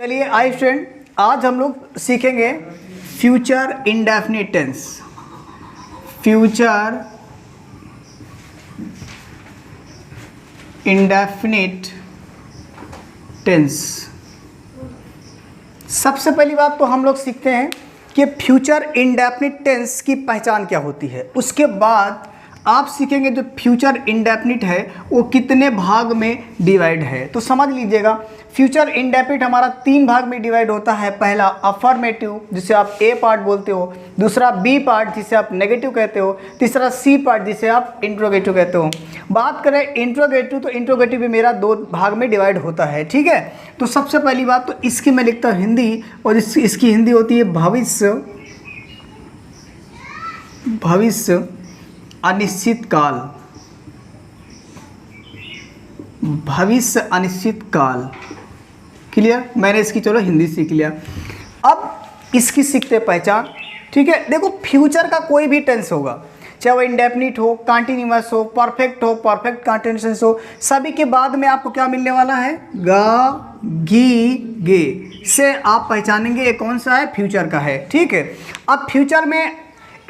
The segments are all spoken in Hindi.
चलिए आई स्टूडेंट, आज हम लोग सीखेंगे future indefinite tense. Future indefinite tense. सबसे पहली बात तो हम लोग सीखते हैं कि फ्यूचर इंडेफिनिट टेंस की पहचान क्या होती है। उसके बाद आप सीखेंगे जो फ्यूचर इंडेफिनिट है वो कितने भाग में डिवाइड है। तो समझ लीजिएगा, फ्यूचर इंडेफिनिट हमारा 3 भाग में डिवाइड होता है। पहला अफर्मेटिव जिसे आप ए पार्ट बोलते हो, दूसरा बी पार्ट जिसे आप नेगेटिव कहते हो, तीसरा सी पार्ट जिसे आप इंट्रोगेटिव कहते हो। बात करें इंट्रोगेटिव, तो इंट्रोगेटिव भी मेरा 2 भाग में डिवाइड होता है। ठीक है, तो सबसे पहली बात तो इसकी मैं लिखता हूँ हिंदी, और इसकी हिंदी होती है भविष्य अनिश्चित काल। भविष्य अनिश्चित काल। क्लियर? मैंने इसकी चलो हिंदी सीख लिया। अब इसकी सीखते पहचान। ठीक है, देखो फ्यूचर का कोई भी टेंस होगा, चाहे वो इंडेफिनिट हो, कंटीन्यूअस हो, परफेक्ट हो, परफेक्ट कंटीन्यूअस हो, सभी के बाद में आपको क्या मिलने वाला है? गा, गी, गे से आप पहचानेंगे ये कौन सा है, फ्यूचर का है। ठीक है, अब फ्यूचर में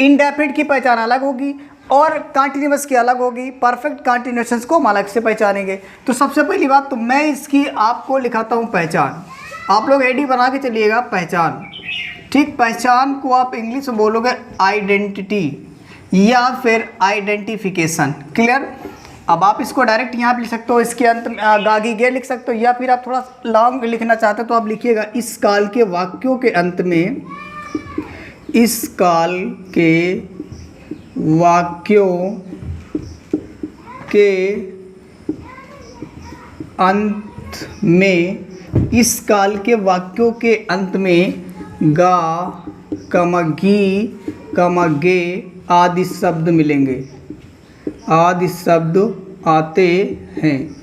इंडेफिनिट की पहचान अलग होगी और कंटीन्यूअस की अलग होगी, परफेक्ट कंटीन्यूअस को हम अलग से पहचानेंगे। तो सबसे पहली बात तो मैं इसकी आपको लिखाता हूँ पहचान। आप लोग एडी बना के चलिएगा पहचान। ठीक, पहचान को आप इंग्लिश में बोलोगे आइडेंटिटी या फिर आइडेंटिफिकेशन। क्लियर? अब आप इसको डायरेक्ट यहाँ पे लिख सकते हो, इसके अंत में गागी गे लिख सकते हो, या फिर आप थोड़ा लॉन्ग लिखना चाहते हो तो आप लिखिएगा इस काल के वाक्यों के अंत में, इस काल के वाक्यों के अंत में, इस काल के वाक्यों के अंत में गा, कमा, गी, कमा, गे आदि शब्द मिलेंगे, आदि शब्द आते हैं।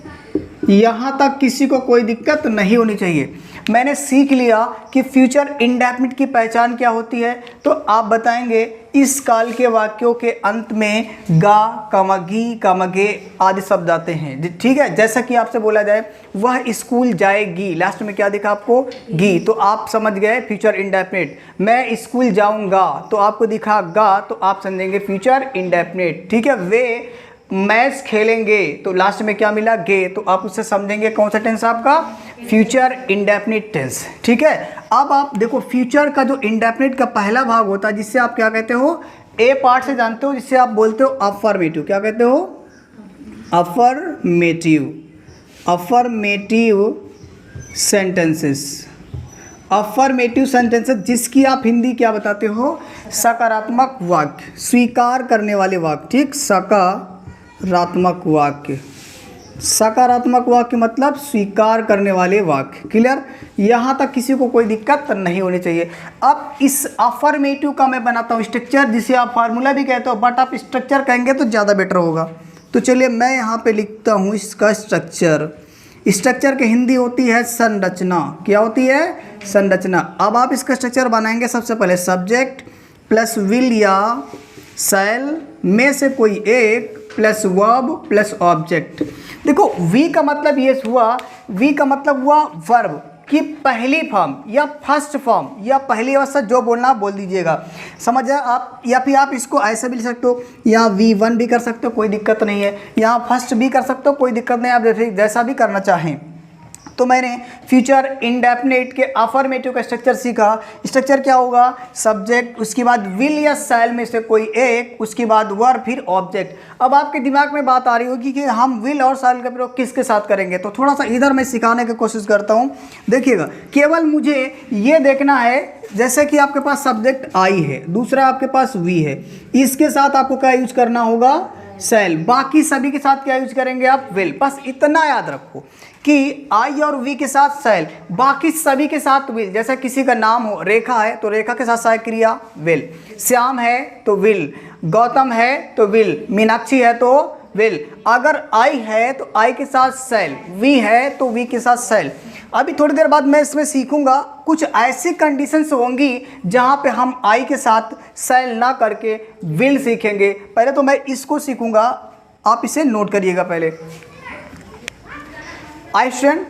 यहाँ तक किसी को कोई दिक्कत नहीं होनी चाहिए। मैंने सीख लिया कि फ्यूचर इंडेफिनिट की पहचान क्या होती है, तो आप बताएंगे इस काल के वाक्यों के अंत में गा, कमा, गी, कमा, गे आदि शब्द आते हैं। ठीक है, जैसा कि आपसे बोला जाए वह स्कूल जाएगी, लास्ट में क्या दिखा आपको? गी, तो आप समझ गए फ्यूचर इंडेफिनिट। मैं स्कूल जाऊंगा तो आपको दिखा गा, तो आप समझेंगे फ्यूचर इंडेफिनिट। ठीक है, वे मैच खेलेंगे तो लास्ट में क्या मिला? गे, तो आप उससे समझेंगे कौन सा टेंस आपका? Future indefinite tense. ठीक है, अब आप देखो फ्यूचर का जो इंडेफिनिट का पहला भाग होता है जिससे आप क्या कहते हो? ए पार्ट से जानते हो, जिससे आप बोलते हो अफर्मेटिव। क्या कहते हो? Affirmative. Affirmative sentences. Affirmative sentences जिसकी आप हिंदी क्या बताते हो? सकारात्मक वाक्य, स्वीकार करने वाले वाक्य। ठीक, सकारात्मक वाक्य। सकारात्मक वाक्य मतलब स्वीकार करने वाले वाक्य। क्लियर? यहाँ तक किसी को कोई दिक्कत नहीं होनी चाहिए। अब इस अफर्मेटिव का मैं बनाता हूँ स्ट्रक्चर, जिसे आप फार्मूला भी कहते हो, बट आप स्ट्रक्चर कहेंगे तो ज़्यादा बेटर होगा। तो चलिए मैं यहाँ पे लिखता हूँ इसका स्ट्रक्चर। स्ट्रक्चर की हिंदी होती है संरचना। क्या होती है? संरचना। अब आप इसका स्ट्रक्चर बनाएंगे सबसे पहले सब्जेक्ट प्लस विल या शैल में से कोई एक प्लस वर्ब प्लस ऑब्जेक्ट। देखो वी का मतलब ये हुआ, वी का मतलब हुआ वर्ब की पहली फॉर्म या फर्स्ट फॉर्म या पहली अवस्था, जो बोलना आप बोल दीजिएगा। समझ जाए आप? या फिर आप इसको ऐसे भी लिख सकते हो, यहाँ V1 भी कर सकते हो, कोई दिक्कत नहीं है। यहाँ फर्स्ट भी कर सकते हो, कोई दिक्कत नहीं, आप जैसा भी करना चाहें। तो मैंने फ्यूचर इंडेफिनिट के अफर्मेटिव का स्ट्रक्चर सीखा। स्ट्रक्चर क्या होगा? सब्जेक्ट, उसके बाद विल या शैल में से कोई एक, उसके बाद वर्ब, फिर ऑब्जेक्ट। अब आपके दिमाग में बात आ रही होगी कि हम विल और शैल का प्रयोग किसके साथ करेंगे, तो थोड़ा सा इधर मैं सिखाने की कोशिश करता हूँ। देखिएगा, केवल मुझे ये देखना है, जैसे कि आपके पास सब्जेक्ट आई है, दूसरा आपके पास वी है, इसके साथ आपको क्या यूज करना होगा? शैल। बाकी सभी के साथ क्या यूज करेंगे आप? विल। बस इतना याद रखो कि आई और वी के साथ शैल, बाकी सभी के साथ विल। जैसे किसी का नाम हो, रेखा है तो रेखा के साथ सहायक क्रिया विल, श्याम है तो विल, गौतम है तो विल, मीनाक्षी है तो विल। अगर आई है तो आई के साथ शैल, वी है तो वी के साथ शैल। अभी थोड़ी देर बाद मैं इसमें सीखूंगा, कुछ ऐसी कंडीशंस होंगी जहां पे हम आई के साथ शैल ना करके विल सीखेंगे। पहले तो मैं इसको सीखूंगा, आप इसे नोट करिएगा पहले। आई स्टूडेंट,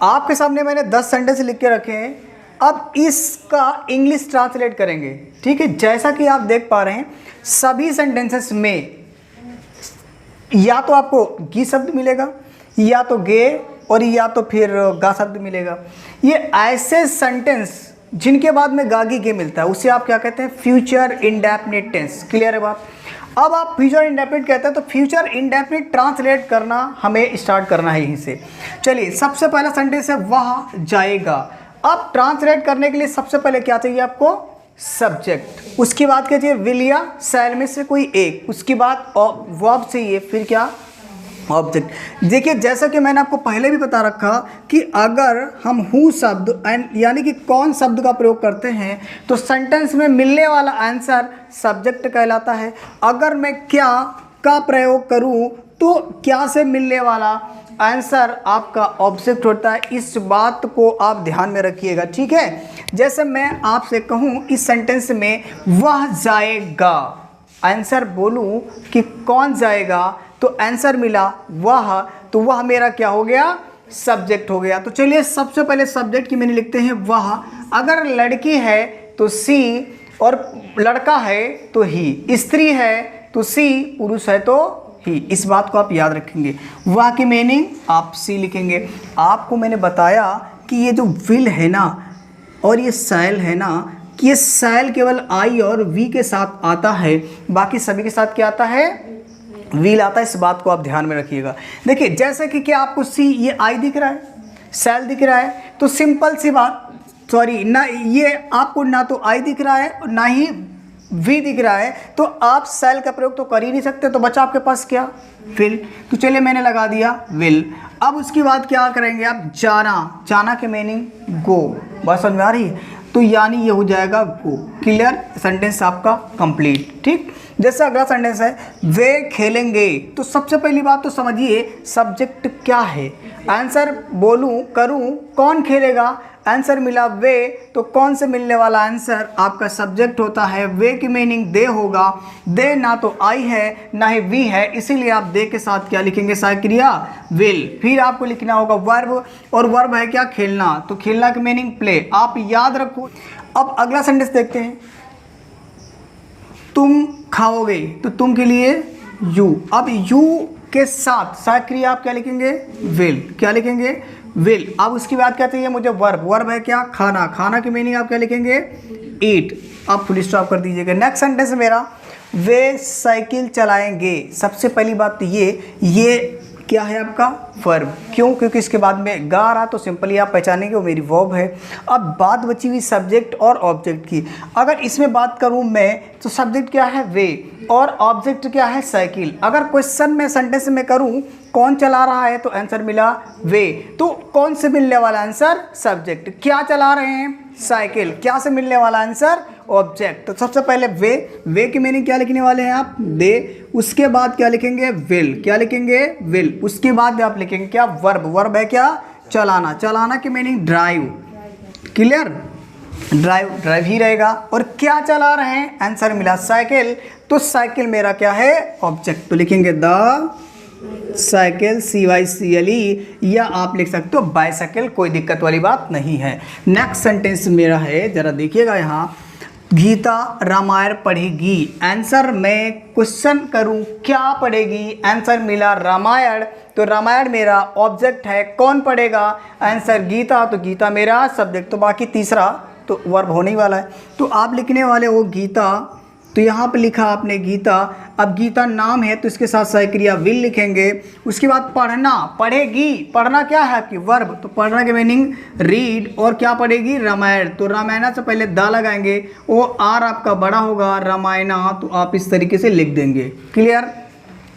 आपके सामने मैंने 10 सेंटेंस लिख के रखे हैं, अब इसका इंग्लिश ट्रांसलेट करेंगे, ठीक है। जैसा कि आप देख पा रहे हैं सभी सेंटेंसेस में या तो आपको गी शब्द मिलेगा, या तो गे, और या तो फिर गा शब्द मिलेगा। ये ऐसे सेंटेंस जिनके बाद में गागी गे मिलता है उसे आप क्या कहते हैं, फ्यूचर इंडेफिनिट टेंस। क्लियर है बात। अब आप फ्यूचर इंडेफिनिट कहते हैं तो फ्यूचर इंडेफिनिट ट्रांसलेट करना हमें स्टार्ट करना है यहीं से। चलिए, सबसे पहला सेंटेंस है वह जाएगा। अब ट्रांसलेट करने के लिए सबसे पहले क्या चाहिए आपको, सब्जेक्ट। उसकी बाद क्या चाहिए, विल या शैल में से कोई एक। उसके बाद वर्ब चाहिए, फिर क्या, ऑब्जेक्ट। देखिए, जैसा कि मैंने आपको पहले भी बता रखा कि अगर हम हु शब्द यानी कि कौन शब्द का प्रयोग करते हैं तो सेंटेंस में मिलने वाला आंसर सब्जेक्ट कहलाता है। अगर मैं क्या का प्रयोग करूं तो क्या से मिलने वाला आंसर आपका ऑब्जेक्ट होता है। इस बात को आप ध्यान में रखिएगा, ठीक है। जैसे मैं आपसे कहूं इस सेंटेंस में वह जाएगा, आंसर बोलूं कि कौन जाएगा तो आंसर मिला वह, तो वह मेरा क्या हो गया, सब्जेक्ट हो गया। तो चलिए सबसे पहले सब्जेक्ट की मैंने लिखते हैं वह। अगर लड़की है तो सी, और लड़का है तो ही, स्त्री है तो सी, पुरुष है तो ही। इस बात को आप याद रखेंगे। वह की मीनिंग आप सी लिखेंगे। आपको मैंने बताया कि ये जो विल है ना और ये शैल है ना, कि ये शैल केवल आई और वी के साथ आता है, बाकी सभी के साथ क्या आता है, विल आता है। इस बात को आप ध्यान में रखिएगा। देखिए, जैसे कि क्या आपको सी ये आई दिख रहा है, शैल दिख रहा है, तो सिंपल सी बात, सॉरी ना, ये आपको ना तो आई दिख रहा है और ना ही वी दिख रहा है, तो आप शैल का प्रयोग तो कर ही नहीं सकते। तो बचा आपके पास क्या, विल। तो चलिए मैंने लगा दिया विल। अब उसके बाद क्या करेंगे आप, जाना। जाना के मीनिंग गो। बात समझ में आ रही है। तो यानी ये हो जाएगा गो। क्लियर, सेंटेंस आपका कंप्लीट, ठीक। जैसे अगला सेंटेंस है वे खेलेंगे। तो सबसे पहली बात तो समझिए सब्जेक्ट क्या है। आंसर बोलूं करूं कौन खेलेगा, आंसर मिला वे, तो कौन से मिलने वाला आंसर आपका सब्जेक्ट होता है। वे की मीनिंग दे होगा। दे ना तो आई है ना ही वी है, इसीलिए आप दे के साथ क्या लिखेंगे, सहायक्रिया विल। फिर आपको लिखना होगा वर्ब, और वर्ब है क्या, खेलना। तो खेलना की मीनिंग प्ले, आप याद रखो। अब अगला सेंटेंस देखते हैं, तुम खाओगे। तो तुम के लिए यू। अब यू के साथ सहायक्रिया आप क्या लिखेंगे, विल। क्या लिखेंगे, विल। अब उसकी बात क्या चाहिए मुझे, वर्ब। वर्ब है क्या, खाना। खाना की मीनिंग आप क्या लिखेंगे, ईट। आप फुल स्टॉप कर दीजिएगा। नेक्स्ट सेंटेंस मेरा, वे साइकिल चलाएंगे। सबसे पहली बात तो ये क्या है आपका, वर्ब। क्यों, क्योंकि इसके बाद में गा रहा, तो सिंपली आप पहचानेंगे वो मेरी वर्ब है। अब बात बची हुई सब्जेक्ट और ऑब्जेक्ट की। अगर इसमें बात करूं मैं तो सब्जेक्ट क्या है, वे, और ऑब्जेक्ट क्या है, साइकिल। अगर क्वेश्चन में सेंटेंस में करूं कौन चला रहा है तो आंसर मिला वे, तो कौन से मिलने वाला आंसर, सब्जेक्ट। क्या चला रहे हैं, साइकिल। क्या से मिलने वाला आंसर, ऑब्जेक्ट। तो सबसे पहले वे की मीनिंग क्या लिखने वाले हैं आप, दे। उसके बाद क्या लिखेंगे, विल। क्या लिखेंगे, विल। उसके बाद आप लिखेंगे क्या, वर्ब। वर्ब है क्या, चलाना। चलाना की मीनिंग ड्राइव। क्लियर, ड्राइव ही रहेगा। और क्या चला रहे हैं, आंसर मिला साइकिल। तो साइकिल मेरा क्या है, ऑब्जेक्ट। तो लिखेंगे द साइकिल, CYCLE, या आप लिख सकते हो बाइसाइकिल, कोई दिक्कत वाली बात नहीं है। नेक्स्ट सेंटेंस मेरा है, जरा देखिएगा यहाँ, गीता रामायण पढ़ेगी। आंसर मैं क्वेश्चन करूं क्या पढ़ेगी, आंसर मिला रामायण। तो रामायण मेरा ऑब्जेक्ट है, कौन पढ़ेगा, आंसर गीता। तो गीता मेरा सब्जेक्ट। तो बाकी तीसरा तो वर्ब होने ही वाला है। तो आप लिखने वाले हो गीता, तो यहाँ पे लिखा आपने गीता। अब गीता नाम है तो इसके साथ सहायक्रिया विल लिखेंगे। उसके बाद पढ़ना, पढ़ेगी। पढ़ना क्या है आपकी, वर्ब। तो पढ़ना के मीनिंग रीड। और क्या पढ़ेगी, रामायण। तो रामायणा से पहले दा लगाएंगे, वो आर आपका बड़ा होगा, रामायणा। तो आप इस तरीके से लिख देंगे। क्लियर।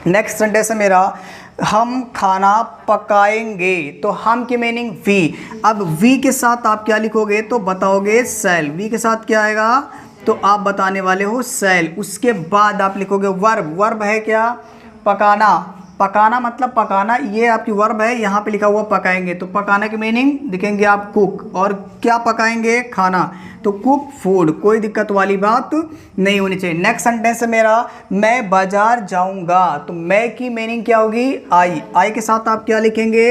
नेक्स्ट सेंटेंस है मेरा, हम खाना पकाएंगे। तो हम की मीनिंग वी। अब वी के साथ आप क्या लिखोगे, तो बताओगे शैल। वी के साथ क्या आएगा, तो आप बताने वाले हो शैल। उसके बाद आप लिखोगे वर्ब। वर्ब है क्या, पकाना। पकाना मतलब पकाना, ये आपकी वर्ब है। यहाँ पे लिखा हुआ पकाएंगे। तो पकाना की मीनिंग लिखेंगे आप कुक। और क्या पकाएंगे, खाना। तो कुक फूड, कोई दिक्कत वाली बात नहीं होनी चाहिए। नेक्स्ट सेंटेंस है मेरा, मैं बाजार जाऊंगा, तो मैं की मीनिंग क्या होगी? आई। आई के साथ आप क्या लिखेंगे?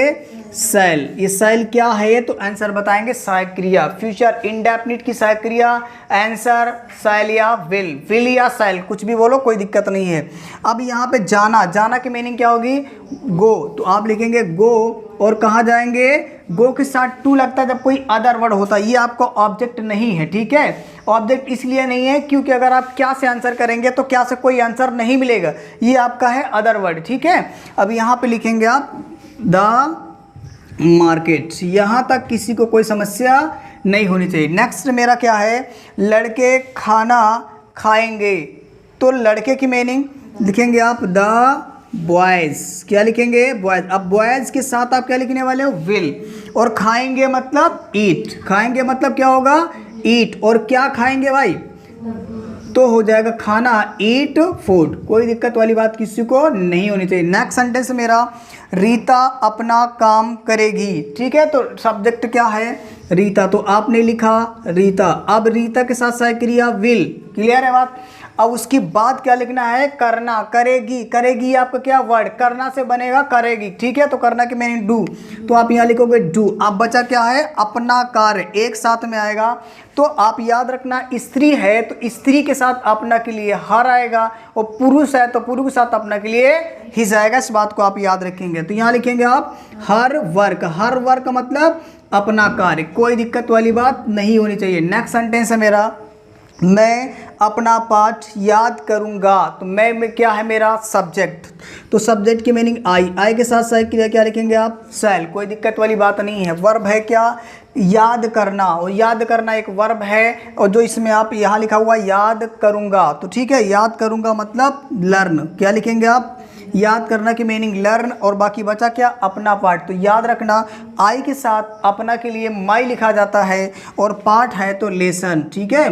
शैल। ये शैल क्या है तो आंसर बताएंगे सहायक क्रिया, फ्यूचर इंडेफिनिट की सहायक क्रिया, आंसर शैल या विल, विल या शैल कुछ भी बोलो, कोई दिक्कत नहीं है। अब यहाँ पे जाना, जाना की मीनिंग क्या होगी? गो, तो आप लिखेंगे गो, और कहाँ जाएंगे? गो के साथ टू लगता है जब कोई अदर वर्ड होता है, ये आपका ऑब्जेक्ट नहीं है, ठीक है। ऑब्जेक्ट इसलिए नहीं है क्योंकि अगर आप क्या से आंसर करेंगे तो क्या से कोई आंसर नहीं मिलेगा, ये आपका है अदर वर्ड, ठीक है। अब यहाँ पे लिखेंगे आप द मार्केट, यहाँ तक किसी को कोई समस्या नहीं होनी चाहिए। नेक्स्ट मेरा क्या है? लड़के खाना खाएंगे, तो लड़के की मीनिंग लिखेंगे आप द बॉयज़, क्या लिखेंगे? बॉयज़। अब बॉयज़ के साथ आप क्या लिखने वाले हो? विल, और खाएंगे मतलब ईट, खाएंगे मतलब क्या होगा? ईट, और क्या खाएंगे भाई? तो हो जाएगा खाना, ईट फूड, कोई दिक्कत वाली बात किसी को नहीं होनी चाहिए। नेक्स्ट सेंटेंस मेरा, रीता अपना काम करेगी, ठीक है। तो सब्जेक्ट क्या है? रीता, तो आपने लिखा रीता। अब रीता के साथ सहायक क्रिया विल, क्लियर है बात। अब उसके बाद क्या लिखना है? करना, करेगी, करेगी आपका क्या वर्ड? करना से बनेगा करेगी, ठीक है। तो करना की मीनिंग डू, तो आप यहाँ लिखोगे डू। अब बचा क्या है? अपना कार्य, एक साथ में आएगा, तो आप याद रखना स्त्री है तो स्त्री के साथ अपना के लिए हर आएगा, और पुरुष है तो पुरुष के साथ अपना के लिए हिज आएगा, इस बात को आप याद रखेंगे। तो यहाँ लिखेंगे आप हर वर्क, हर वर्क मतलब अपना कार्य, कोई दिक्कत वाली बात नहीं होनी चाहिए। नेक्स्ट सेंटेंस है मेरा, मैं अपना पाठ याद करूंगा, तो मैं में क्या है मेरा? सब्जेक्ट, तो सब्जेक्ट की मीनिंग आई। आई के साथ सहायक क्रिया क्या लिखेंगे आप? शैल, कोई दिक्कत वाली बात नहीं है। वर्ब है क्या? याद करना, और याद करना एक वर्ब है, और जो इसमें आप यहाँ लिखा हुआ याद करूंगा, तो ठीक है, याद करूंगा मतलब लर्न, क्या लिखेंगे आप? याद करना की मीनिंग लर्न, और बाकी बचा क्या? अपना पाठ। तो याद रखना आई के साथ अपना के लिए माई लिखा जाता है, और पाठ है तो लेसन, ठीक है,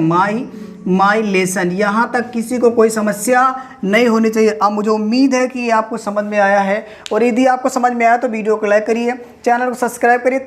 माई लेसन। यहाँ तक किसी को कोई समस्या नहीं होनी चाहिए। अब मुझे उम्मीद है कि ये आपको समझ में आया है, और यदि आपको समझ में आया तो वीडियो को लाइक करिए, चैनल को सब्सक्राइब करिए।